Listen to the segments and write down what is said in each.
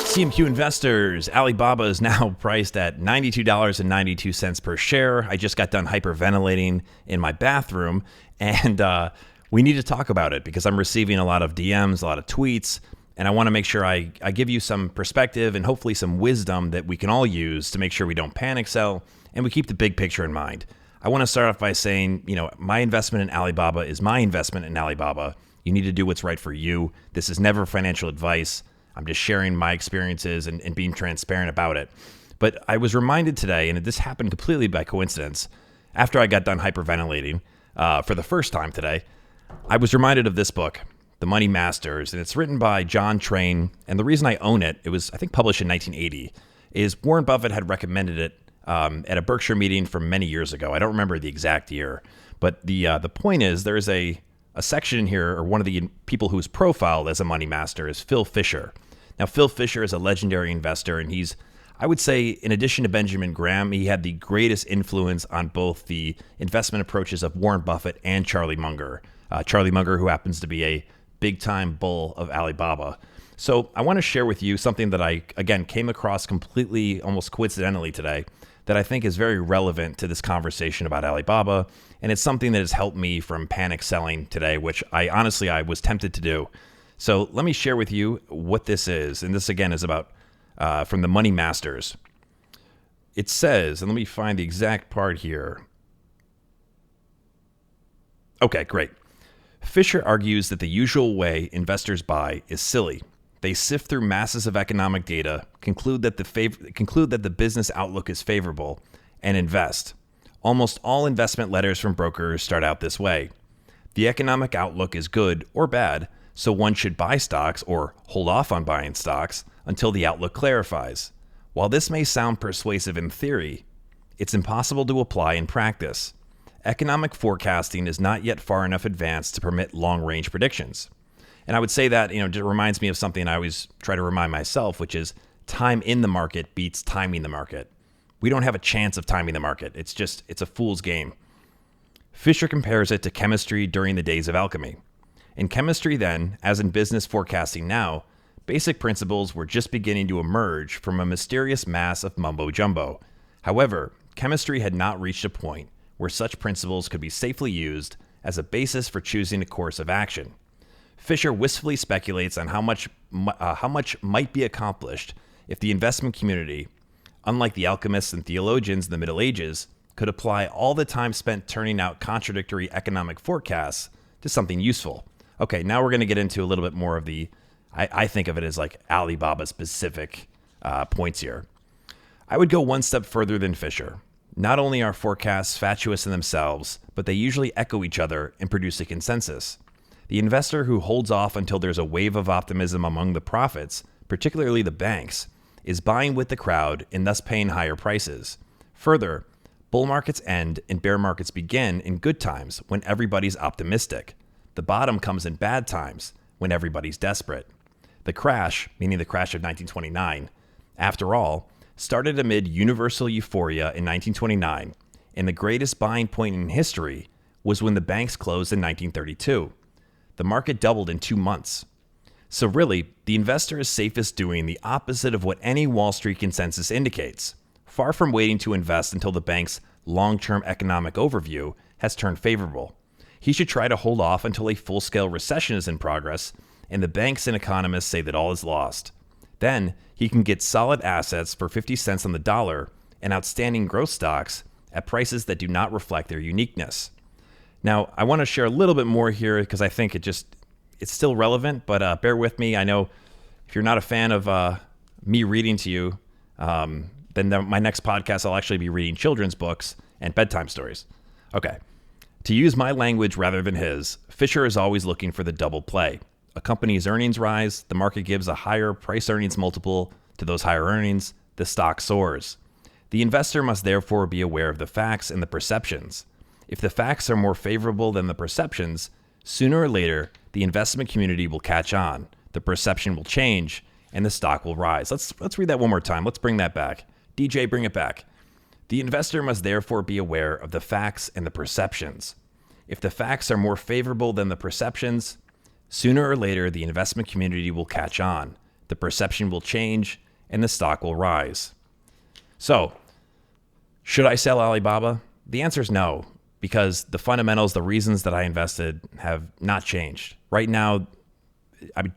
CMQ investors, Alibaba is now priced at $92.92 per share. I just got done hyperventilating in my bathroom, and we need to talk about it because I'm receiving a lot of DMs, a lot of tweets, and I want to make sure I give you some perspective and hopefully some wisdom that we can all use to make sure we don't panic sell and we keep the big picture in mind. I want to start off by saying, my investment in Alibaba is my investment in Alibaba. You need to do what's right for you. This is never financial advice. I'm just sharing my experiences and being transparent about it. But I was reminded today, and this happened completely by coincidence, after I got done hyperventilating for the first time today, I was reminded of this book, The Money Masters, and it's written by John Train. And the reason I own it, it was, I think, published in 1980, is Warren Buffett had recommended it at a Berkshire meeting from many years ago. I don't remember the exact year, but the point is there is a section in here, or one of the people who's profiled as a money master is Phil Fisher. Now, Phil Fisher is a legendary investor, and he's, I would say, in addition to Benjamin Graham, he had the greatest influence on both the investment approaches of Warren Buffett and Charlie Munger. Charlie Munger, who happens to be a big-time bull of Alibaba. So I want to share with you something that I, again, came across completely, almost coincidentally today, that I think is very relevant to this conversation about Alibaba, and it's something that has helped me from panic selling today, which I was tempted to do. So let me share with you what this is. And this, again, is about from the Money Masters. It says, and let me find the exact part here. Okay, great. Fisher argues that the usual way investors buy is silly. They sift through masses of economic data, conclude that the business outlook is favorable, and invest. Almost all investment letters from brokers start out this way. The economic outlook is good or bad, so one should buy stocks or hold off on buying stocks until the outlook clarifies. While this may sound persuasive in theory, it's impossible to apply in practice. Economic forecasting is not yet far enough advanced to permit long-range predictions. And I would say that, it reminds me of something I always try to remind myself, which is time in the market beats timing the market. We don't have a chance of timing the market. It's a fool's game. Fisher compares it to chemistry during the days of alchemy. In chemistry then, as in business forecasting now, basic principles were just beginning to emerge from a mysterious mass of mumbo-jumbo. However, chemistry had not reached a point where such principles could be safely used as a basis for choosing a course of action. Fisher wistfully speculates on how much might be accomplished if the investment community, unlike the alchemists and theologians in the Middle Ages, could apply all the time spent turning out contradictory economic forecasts to something useful. Okay, now we're going to get into a little bit more of the, I think of it as like Alibaba specific points here. I would go one step further than Fisher. Not only are forecasts fatuous in themselves, but they usually echo each other and produce a consensus. The investor who holds off until there's a wave of optimism among the prophets, particularly the banks, is buying with the crowd and thus paying higher prices. Further, bull markets end and bear markets begin in good times when everybody's optimistic. The bottom comes in bad times when everybody's desperate. The crash, meaning the crash of 1929, after all, started amid universal euphoria in 1929, and the greatest buying point in history was when the banks closed in 1932. The market doubled in 2 months. So really, the investor is safest doing the opposite of what any Wall Street consensus indicates. Far from waiting to invest until the bank's long-term economic overview has turned favorable, he should try to hold off until a full-scale recession is in progress and the banks and economists say that all is lost. Then he can get solid assets for 50 cents on the dollar and outstanding growth stocks at prices that do not reflect their uniqueness. Now, I want to share a little bit more here because I think it's still relevant, but bear with me. I know if you're not a fan of me reading to you, then my next podcast, I'll actually be reading children's books and bedtime stories. Okay. To use my language rather than his, Fisher is always looking for the double play. A company's earnings rise, the market gives a higher price earnings multiple to those higher earnings, the stock soars. The investor must therefore be aware of the facts and the perceptions. If the facts are more favorable than the perceptions, sooner or later, the investment community will catch on, the perception will change, and the stock will rise. Let's read that one more time. Let's bring that back. DJ, bring it back. The investor must therefore be aware of the facts and the perceptions. If the facts are more favorable than the perceptions, Sooner or later, the investment community will catch on, the perception will change, and the stock will rise. So, should I sell Alibaba? The answer is no, because the fundamentals, the reasons that I invested have not changed. Right now,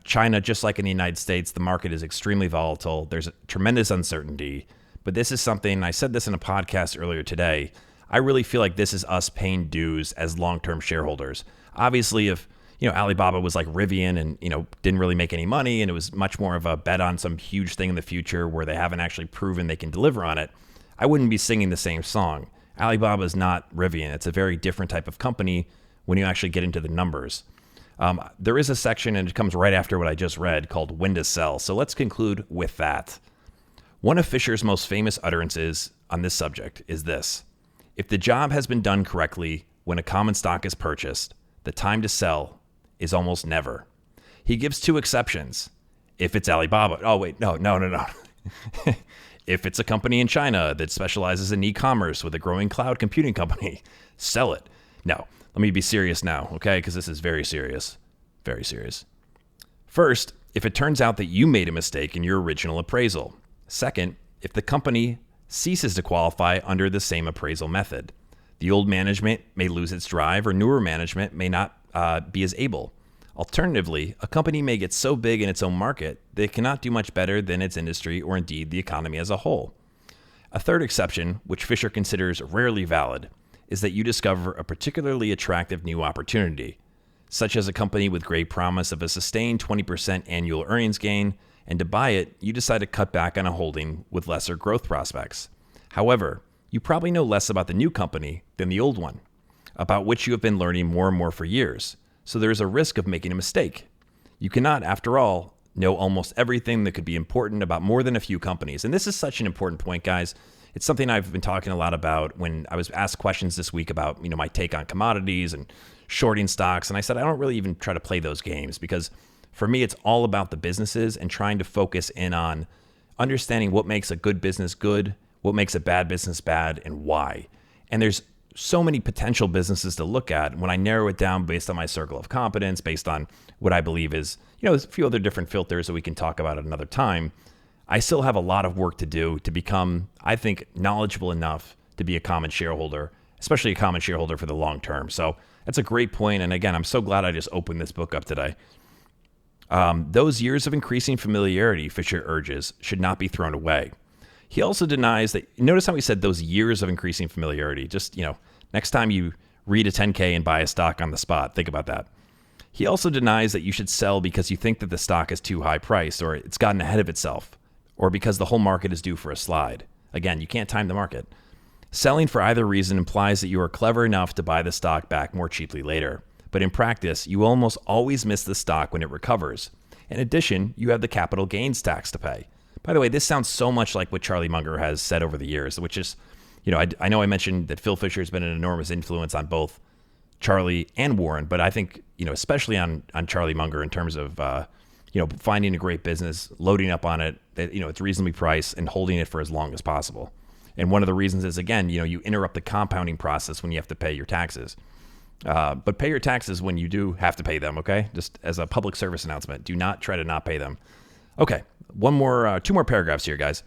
China, just like in the United States, the market is extremely volatile. There's tremendous uncertainty. But this is something, I said this in a podcast earlier today, I really feel like this is us paying dues as long-term shareholders. Obviously, if Alibaba was like Rivian and didn't really make any money and it was much more of a bet on some huge thing in the future where they haven't actually proven they can deliver on it, I wouldn't be singing the same song. Alibaba is not Rivian. It's a very different type of company when you actually get into the numbers. There is a section, and it comes right after what I just read, called When to Sell. So let's conclude with that. One of Fisher's most famous utterances on this subject is this: if the job has been done correctly when a common stock is purchased, the time to sell is almost never. He gives two exceptions. If it's Alibaba. Oh, wait, no. If it's a company in China that specializes in e-commerce with a growing cloud computing company, sell it. No, let me be serious now, okay? Because this is very serious. Very serious. First, if it turns out that you made a mistake in your original appraisal. Second, if the company ceases to qualify under the same appraisal method. The old management may lose its drive, or newer management may not be as able. Alternatively, a company may get so big in its own market that it cannot do much better than its industry or indeed the economy as a whole. A third exception, which Fisher considers rarely valid, is that you discover a particularly attractive new opportunity, such as a company with great promise of a sustained 20% annual earnings gain, and to buy it, you decide to cut back on a holding with lesser growth prospects. However, you probably know less about the new company than the old one, about which you have been learning more and more for years. So there is a risk of making a mistake. You cannot, after all, know almost everything that could be important about more than a few companies. And this is such an important point, guys. It's something I've been talking a lot about when I was asked questions this week about, my take on commodities and shorting stocks. And I said, I don't really even try to play those games because for me, it's all about the businesses and trying to focus in on understanding what makes a good business good, what makes a bad business bad, and why. And there's so many potential businesses to look at when I narrow it down based on my circle of competence, based on what I believe is, there's a few other different filters that we can talk about at another time. I still have a lot of work to do to become, I think, knowledgeable enough to be a common shareholder, especially a common shareholder for the long term. So that's a great point. And again, I'm so glad I just opened this book up today. Those years of increasing familiarity, Fisher urges, should not be thrown away. He also denies that, notice how he said those years of increasing familiarity. Just, next time you read a 10K and buy a stock on the spot, think about that. He also denies that you should sell because you think that the stock is too high priced or it's gotten ahead of itself or because the whole market is due for a slide. Again, you can't time the market. Selling for either reason implies that you are clever enough to buy the stock back more cheaply later. But in practice, you almost always miss the stock when it recovers. In addition, you have the capital gains tax to pay. By the way, this sounds so much like what Charlie Munger has said over the years, which is, I know I mentioned that Phil Fisher has been an enormous influence on both Charlie and Warren, but I think, especially on Charlie Munger in terms of, finding a great business, loading up on it, that, it's reasonably priced and holding it for as long as possible. And one of the reasons is, again, you interrupt the compounding process when you have to pay your taxes. But pay your taxes when you do have to pay them, okay? Just as a public service announcement, do not try to not pay them. Okay, two more paragraphs here, guys.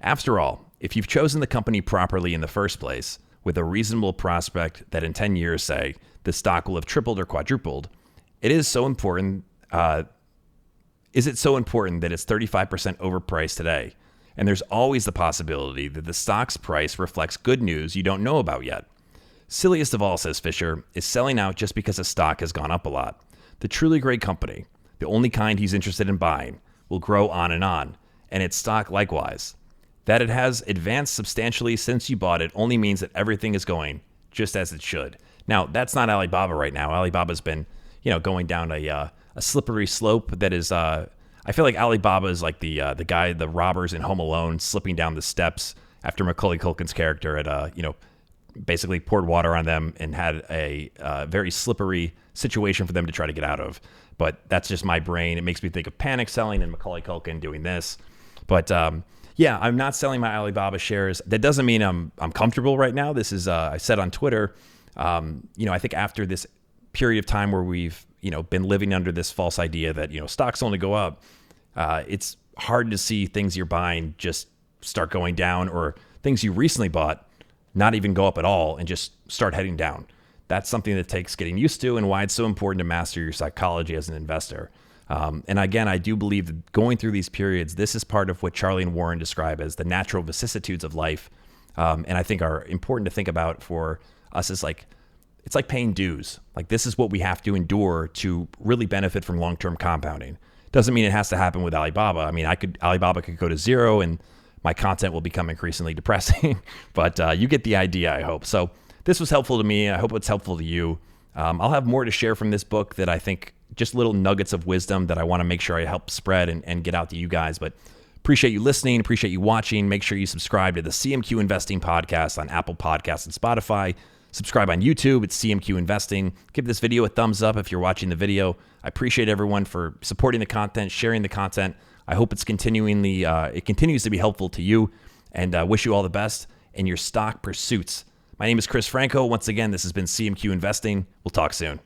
After all, if you've chosen the company properly in the first place, with a reasonable prospect that in 10 years, say, the stock will have tripled or quadrupled, is it so important that it's 35% overpriced today? And there's always the possibility that the stock's price reflects good news you don't know about yet. Silliest of all, says Fisher, is selling out just because a stock has gone up a lot. The truly great company, the only kind he's interested in buying, will grow on, and its stock likewise. That it has advanced substantially since you bought it only means that everything is going just as it should. Now, that's not Alibaba right now. Alibaba's been, going down a slippery slope that is, I feel like Alibaba is like the guy, the robbers in Home Alone slipping down the steps after Macaulay Culkin's character had, basically poured water on them and had a very slippery situation for them to try to get out of. But that's just my brain. It makes me think of panic selling and Macaulay Culkin doing this. But yeah, I'm not selling my Alibaba shares. That doesn't mean I'm comfortable right now. This is I said on Twitter, I think after this period of time where we've been living under this false idea that, stocks only go up, it's hard to see things you're buying just start going down, or things you recently bought not even go up at all and just start heading down. That's something that takes getting used to, and why it's so important to master your psychology as an investor. And again, I do believe that going through these periods, this is part of what Charlie and Warren describe as the natural vicissitudes of life. And I think are important to think about for us as it's like paying dues. Like, this is what we have to endure to really benefit from long-term compounding. Doesn't mean it has to happen with Alibaba. I mean, Alibaba could go to zero and my content will become increasingly depressing, but you get the idea, I hope. So this was helpful to me. I hope it's helpful to you. I'll have more to share from this book that I think just little nuggets of wisdom that I want to make sure I help spread and get out to you guys. But appreciate you listening. Appreciate you watching. Make sure you subscribe to the CMQ Investing Podcast on Apple Podcasts and Spotify. Subscribe on YouTube. It's CMQ Investing. Give this video a thumbs up if you're watching the video. I appreciate everyone for supporting the content, sharing the content. I hope it continues to be helpful to you, and wish you all the best in your stock pursuits. My name is Chris Franco. Once again, this has been CMQ Investing. We'll talk soon.